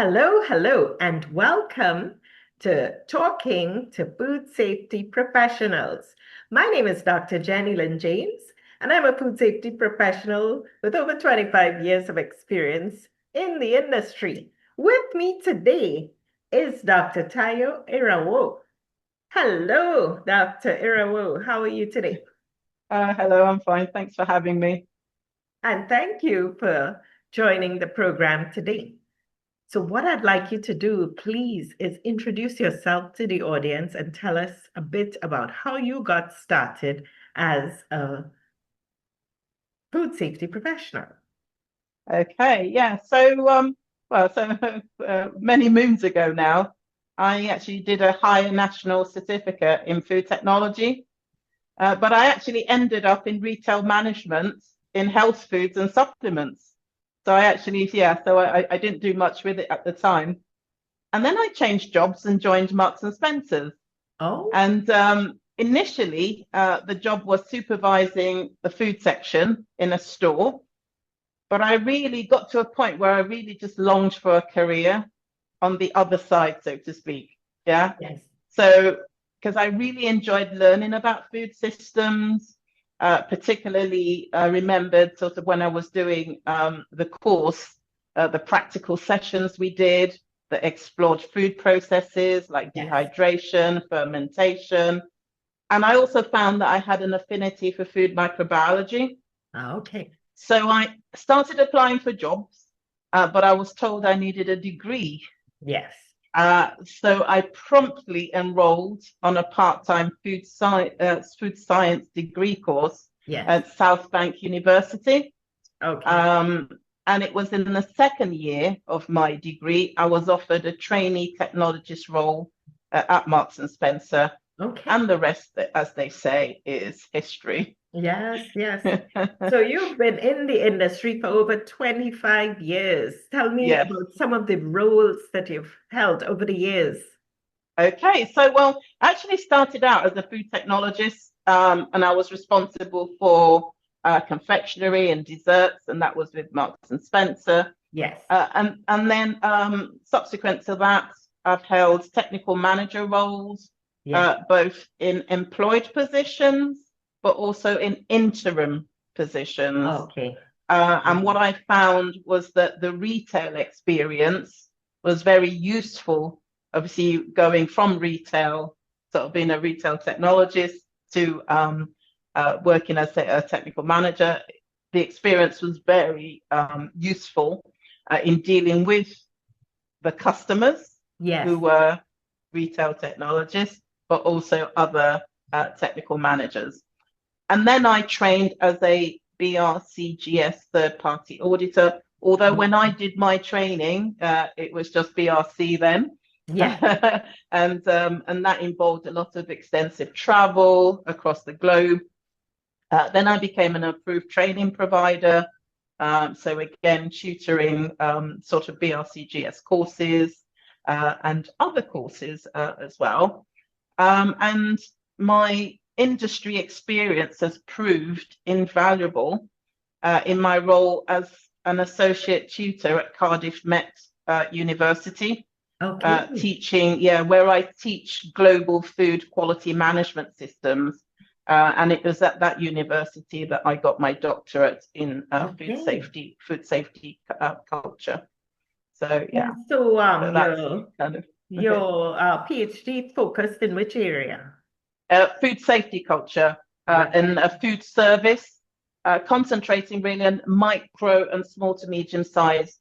Hello, and welcome to Talking to Food Safety Professionals. My name is Dr. Jennylynd James, and I'm a food safety professional with over 25 years of experience in the industry. With me today is Dr. Tayo Irawo. Hello, Dr. Irawo. How are you today? Hello, I'm fine. Thanks for having me. And thank you for joining the program today. So, what I'd like you to do, please, is introduce yourself to the audience and tell us a bit about how you got started as a food safety professional. Okay, yeah. Many moons ago now, I actually did a higher national certificate in food technology, but I actually ended up in retail management in health foods and supplements. So I didn't do much with it at the time. And then I changed jobs and joined Marks and Spencer's. Oh, And initially, the job was supervising the food section in a store. But I really got to a point where I really just longed for a career on the other side, so to speak. Yeah. yes. So, because I really enjoyed learning about food systems, particularly I remembered sort of when I was doing the course, the practical sessions we did that explored food processes like Yes. dehydration, fermentation. And I also found that I had an affinity for food microbiology. Okay. So I started applying for jobs, but I was told I needed a degree. Yes. So I promptly enrolled on a part-time food science degree course Yes. at South Bank University. Okay. And it was in the second year of my degree, I was offered a trainee technologist role at Marks and Spencer. Okay. And the rest, as they say, is history. Yes. So you've been in the industry for over 25 years. Tell me Yes. about some of the roles that you've held over the years. Okay. I actually started out as a food technologist, and I was responsible for confectionery and desserts, and that was with Marks and Spencer. Yes. And then subsequent to that, I've held technical manager roles, Yes. both in employed positions, but also in interim positions. Okay. And what I found was that the retail experience was very useful. Obviously, going from retail, sort of being a retail technologist, to working as a technical manager, the experience was very useful in dealing with the customers Yes. who were retail technologists, but also other technical managers. And then I trained as a BRCGS third-party auditor, although when I did my training, it was just BRC then. Yes. And that involved a lot of extensive travel across the globe. Then I became an approved training provider. So again, tutoring sort of BRCGS courses and other courses as well. And my industry experience has proved invaluable in my role as an associate tutor at Cardiff Met University, Okay. teaching, where I teach global food quality management systems. And it was at that university that I got my doctorate in Okay. food safety culture. So yeah, And so so that's your kind of your PhD focused in which area? food safety culture Right. and food service, concentrating really on micro and small to medium sized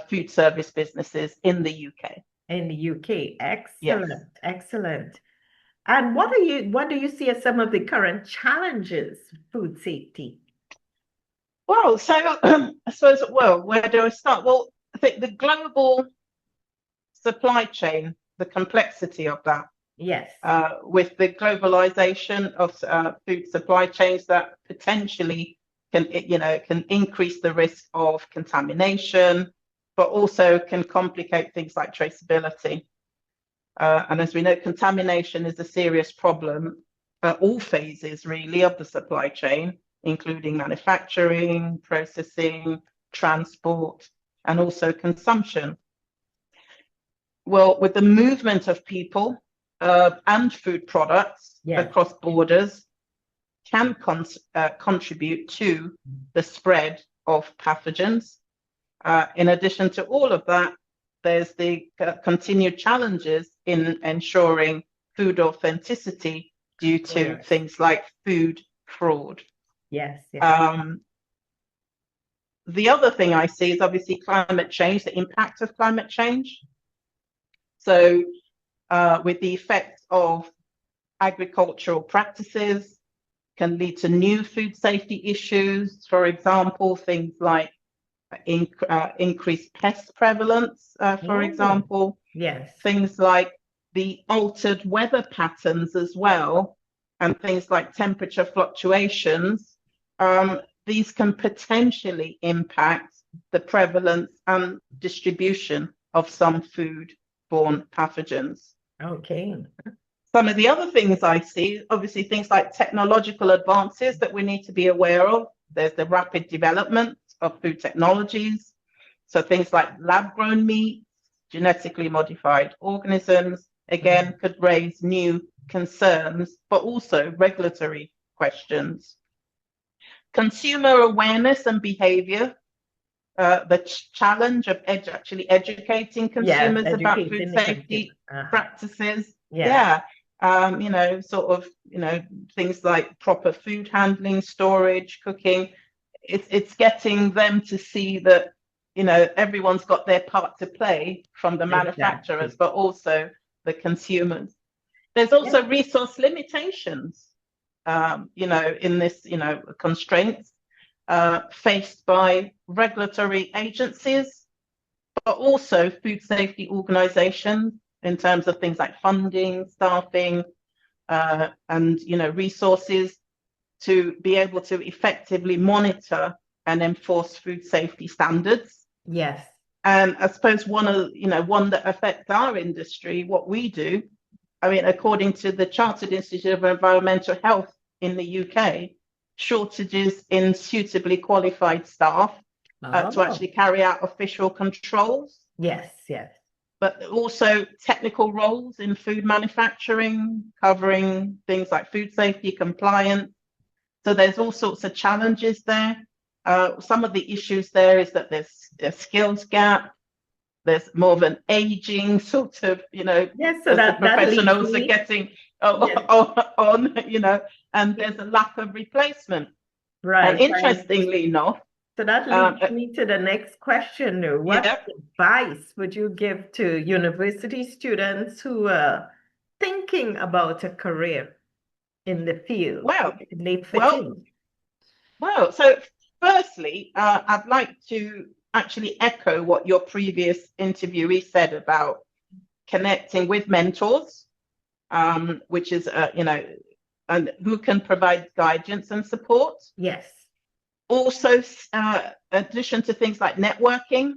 food service businesses in the UK. In the UK. Yes. Excellent. And what do you see as some of the current challenges food safety? I suppose, where do I start? Well, I think the global supply chain, the complexity of that, Yes. with the globalization of food supply chains that potentially can increase the risk of contamination, but also can complicate things like traceability. And as we know, contamination is a serious problem at all phases, really, of the supply chain, including manufacturing, processing, transport, and also consumption. well, with the movement of people and food products across borders, can contribute to the spread of pathogens. In addition to all of that, there's the continued challenges in ensuring food authenticity due to things like food fraud. The other thing I see is obviously climate change, the impact of climate change. So with the effects of agricultural practices can lead to new food safety issues. For example, things like increased pest prevalence, for example. Things like the altered weather patterns as well, and things like temperature fluctuations. These can potentially impact the prevalence and distribution of some food-borne pathogens. Some of the other things I see, obviously things like technological advances that we need to be aware of. There's the rapid development of food technologies. So things like lab-grown meats, genetically modified organisms, again, could raise new concerns, but also regulatory questions. Consumer awareness and behavior, the challenge of actually educating consumers about food safety practices. Things like proper food handling, storage, cooking. It's getting them to see that, everyone's got their part to play, from the manufacturers, but also the consumers. There's also resource limitations, in this, constraints faced by regulatory agencies, but also food safety organizations in terms of things like funding, staffing, and, resources to be able to effectively monitor and enforce food safety standards. And I suppose one that affects our industry, what we do, according to the Chartered Institute of Environmental Health in the UK, shortages in suitably qualified staff to actually carry out official controls. But also technical roles in food manufacturing, covering things like food safety, compliance. So there's all sorts of challenges there. Some of the issues there is that there's a skills gap. There's more of an aging sort of, so the professionals are getting on, and there's a lack of replacement. And interestingly enough, so that leads me to the next question. What advice would you give to university students who are thinking about a career in the field? So firstly, I'd like to actually echo what your previous interviewee said about connecting with mentors, which is, and who can provide guidance and support. Also, addition to things like networking,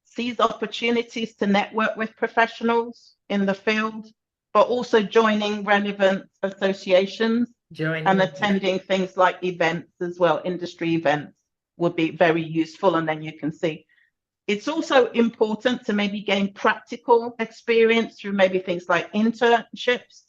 seize opportunities to network with professionals in the field, but also joining relevant associations and attending things like events as well, industry events would be very useful. And then you can see. It's also important to maybe gain practical experience through maybe things like internships.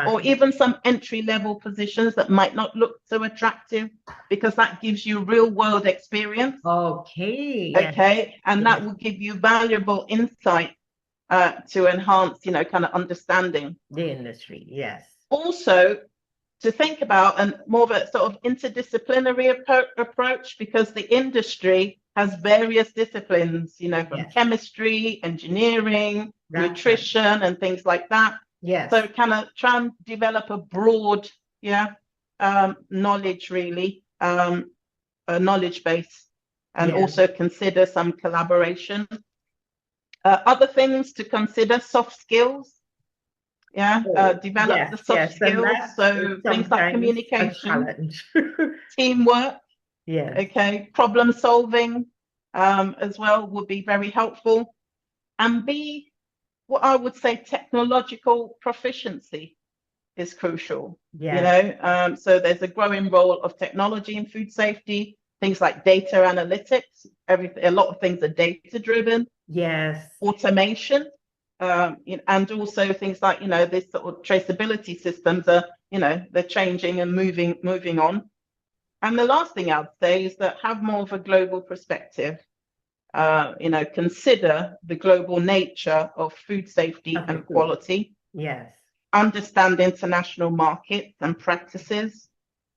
Or even some entry-level positions that might not look so attractive, because that gives you real-world experience. And that will give you valuable insight to enhance, kind of understanding the industry. Also, to think about and more of a sort of interdisciplinary approach, because the industry has various disciplines, from chemistry, engineering, nutrition, and things like that. So kind of try and develop a broad, knowledge really, a knowledge base, and also consider some collaboration. Other things to consider: soft skills. Develop the soft skills. So things like communication, teamwork. Problem solving as well would be very helpful, and what I would say technological proficiency is crucial. So there's a growing role of technology in food safety, things like data analytics. A lot of things are data driven. Automation. and also things like, this sort of traceability systems are, they're changing and moving on. And the last thing I'd say is that have more of a global perspective. Consider the global nature of food safety and quality. Yes. Understand international markets and practices,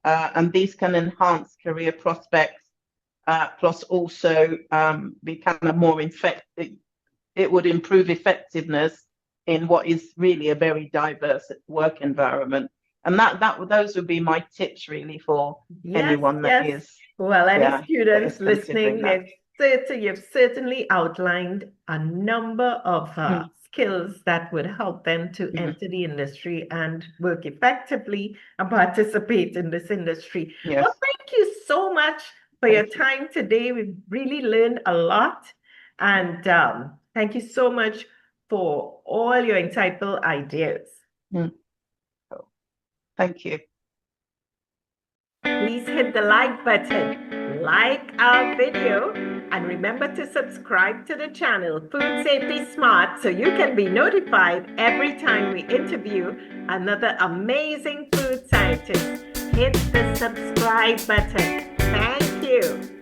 and these can enhance career prospects, plus also be kind of more effective. It would improve effectiveness in what is really a very diverse work environment. And those would be my tips really for anyone that is. Well, any students listening, you've certainly outlined a number of skills that would help them to enter the industry and work effectively and participate in this industry. Yes. Well, thank you so much for your time today. We've really learned a lot. And thank you so much for all your insightful ideas. Thank you. Please hit the like button, like our video, and remember to subscribe to the channel Food Safety Smart so you can be notified every time we interview another amazing food scientist. Hit the subscribe button. Thank you.